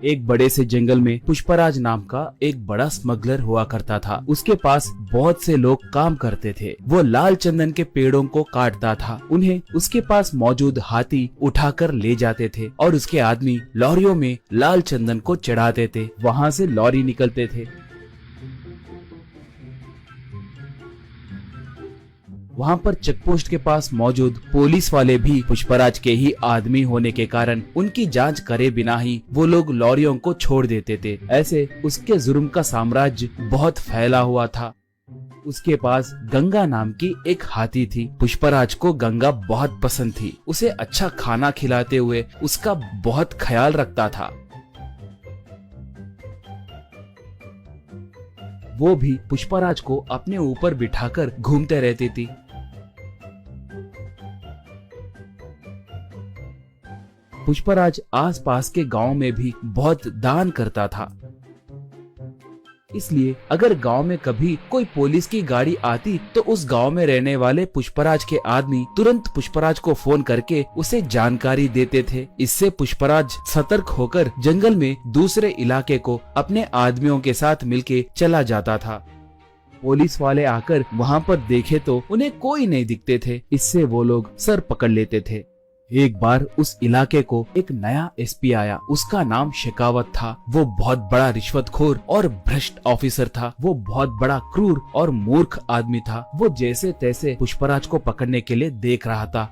एक बड़े से जंगल में पुष्पराज नाम का एक बड़ा स्मगलर हुआ करता था। उसके पास बहुत से लोग काम करते थे। वो लाल चंदन के पेड़ों को काटता था। उन्हें उसके पास मौजूद हाथी उठाकर ले जाते थे और उसके आदमी लॉरियों में लाल चंदन को चढ़ाते थे। वहाँ से लॉरी निकलते थे। वहाँ पर चेकपोस्ट के पास मौजूद पुलिस वाले भी पुष्पराज के ही आदमी होने के कारण उनकी जांच करे बिना ही वो लोग लॉरियों को छोड़ देते थे। ऐसे उसके जुर्म का साम्राज्य बहुत फैला हुआ था। उसके पास गंगा नाम की एक हाथी थी। पुष्पराज को गंगा बहुत पसंद थी। उसे अच्छा खाना खिलाते हुए उसका बहुत ख्याल रखता था। वो भी पुष्पराज को अपने ऊपर बिठाकर घूमते रहती थी। पुष्पराज आसपास के गांव में भी बहुत दान करता था। इसलिए अगर गांव में कभी कोई पुलिस की गाड़ी आती तो उस गांव में रहने वाले पुष्पराज के आदमी तुरंत पुष्पराज को फोन करके उसे जानकारी देते थे। इससे पुष्पराज सतर्क होकर जंगल में दूसरे इलाके को अपने आदमियों के साथ मिलके चला जाता था। पुलिस वाले आकर वहां पर देखे तो उन्हें कोई नहीं दिखते थे। इससे वो लोग सर पकड़ लेते थे। एक बार उस इलाके को एक नया एसपी आया। उसका नाम शेखावत था। वो बहुत बड़ा रिश्वतखोर और भ्रष्ट ऑफिसर था। वो बहुत बड़ा क्रूर और मूर्ख आदमी था। वो जैसे तैसे पुष्पराज को पकड़ने के लिए देख रहा था।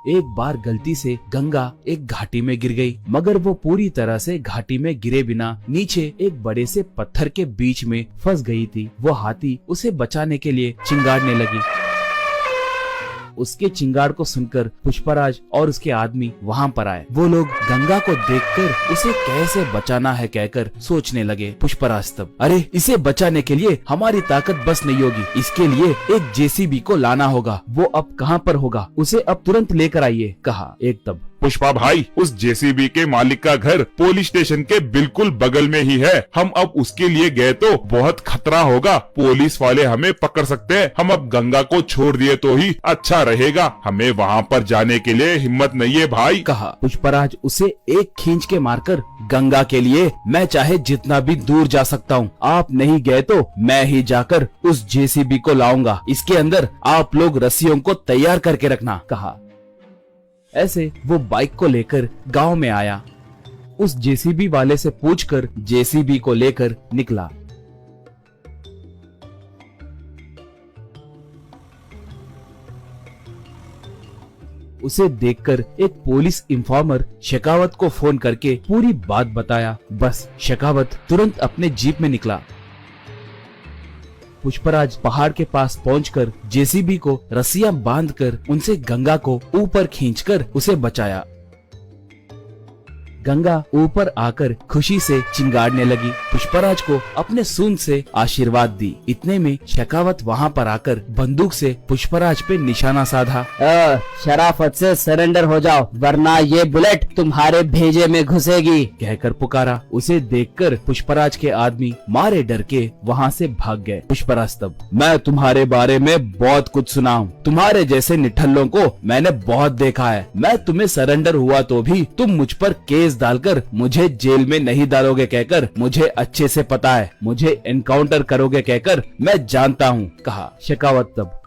एक बार गलती से गंगा एक घाटी में गिर गई, मगर वो पूरी तरह से घाटी में गिरे बिना नीचे एक बड़े से पत्थर के बीच में फंस गई थी। वो हाथी उसे बचाने के लिए चिंगाड़ने लगी। उसके चिंगाड़ को सुनकर पुष्पराज और उसके आदमी वहां पर आए। वो लोग गंगा को देखकर उसे कैसे बचाना है कहकर सोचने लगे। पुष्पराज तब, अरे इसे बचाने के लिए हमारी ताकत बस नहीं होगी। इसके लिए एक जेसीबी को लाना होगा। वो अब कहाँ पर होगा? उसे अब तुरंत लेकर आइए, कहा। एक तब, पुष्पा भाई, उस जेसीबी के मालिक का घर पुलिस स्टेशन के बिल्कुल बगल में ही है। हम अब उसके लिए गए तो बहुत खतरा होगा। पुलिस वाले हमें पकड़ सकते हैं। हम अब गंगा को छोड़ दिए तो ही अच्छा रहेगा। हमें वहाँ पर जाने के लिए हिम्मत नहीं है भाई, कहा। पुष्पराज उसे एक खींच के मारकर, गंगा के लिए मैं चाहे जितना भी दूर जा सकता हूँ। आप नहीं गए तो मैं ही जाकर उस जेसीबी को लाऊंगा। इसके अंदर आप लोग रस्सियों को तैयार करके रखना, कहा। ऐसे वो बाइक को लेकर गांव में आया। उस जेसीबी वाले से पूछकर जेसीबी को लेकर निकला। उसे देखकर एक पुलिस इन्फॉर्मर शेखावत को फोन करके पूरी बात बताया। बस शेखावत तुरंत अपने जीप में निकला। पुष्पराज पहाड़ के पास पहुंचकर जेसीबी को रस्सियां बांधकर उनसे गंगा को ऊपर खींचकर उसे बचाया। गंगा ऊपर आकर खुशी से चिंगाड़ने लगी। पुष्पराज को अपने सूंड से आशीर्वाद दी। इतने में शेखावत वहां पर आकर बंदूक से पुष्पराज पे निशाना साधा। शराफत से सरेंडर हो जाओ, वरना ये बुलेट तुम्हारे भेजे में घुसेगी, कहकर पुकारा। उसे देखकर पुष्पराज के आदमी मारे डर के वहाँ से भाग गए। पुष्पराज तब, मैं तुम्हारे बारे में बहुत कुछ सुना हूँ। तुम्हारे जैसे निठल्लों को मैंने बहुत देखा है। मैं तुम्हें सरेंडर हुआ तो भी तुम मुझ पर केस डालकर मुझे जेल में नहीं डालोगे कहकर मुझे अच्छे से पता है। मुझे एनकाउंटर करोगे कहकर मैं जानता हूँ, कहा। शेखावत तब,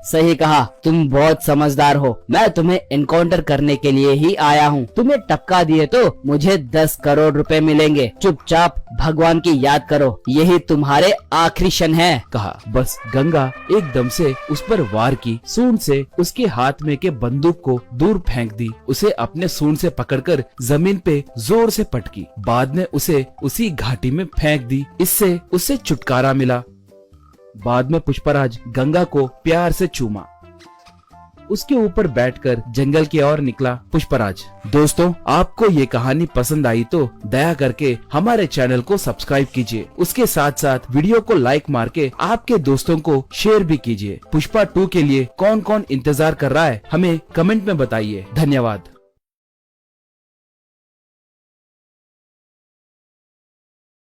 सही कहा, तुम बहुत समझदार हो। मैं तुम्हें एनकाउंटर करने के लिए ही आया हूँ। तुम्हें टपका दिए तो मुझे 10 करोड़ रुपए मिलेंगे। चुपचाप भगवान की याद करो, यही तुम्हारे आखिरी क्षण है, कहा। बस गंगा एकदम से उस पर वार की। सूंड से उसके हाथ में के बंदूक को दूर फेंक दी। उसे अपने सूंड से पकड़कर जमीन पे जोर से पटकी। बाद में उसे उसी घाटी में फेंक दी। इससे उसे छुटकारा मिला। बाद में पुष्पराज गंगा को प्यार से चूमा। उसके ऊपर बैठकर जंगल की ओर निकला पुष्पराज। दोस्तों, आपको ये कहानी पसंद आई तो दया करके हमारे चैनल को सब्सक्राइब कीजिए। उसके साथ साथ वीडियो को लाइक मार के आपके दोस्तों को शेयर भी कीजिए। पुष्पा 2 के लिए कौन कौन इंतजार कर रहा है हमें कमेंट में बताइए। धन्यवाद।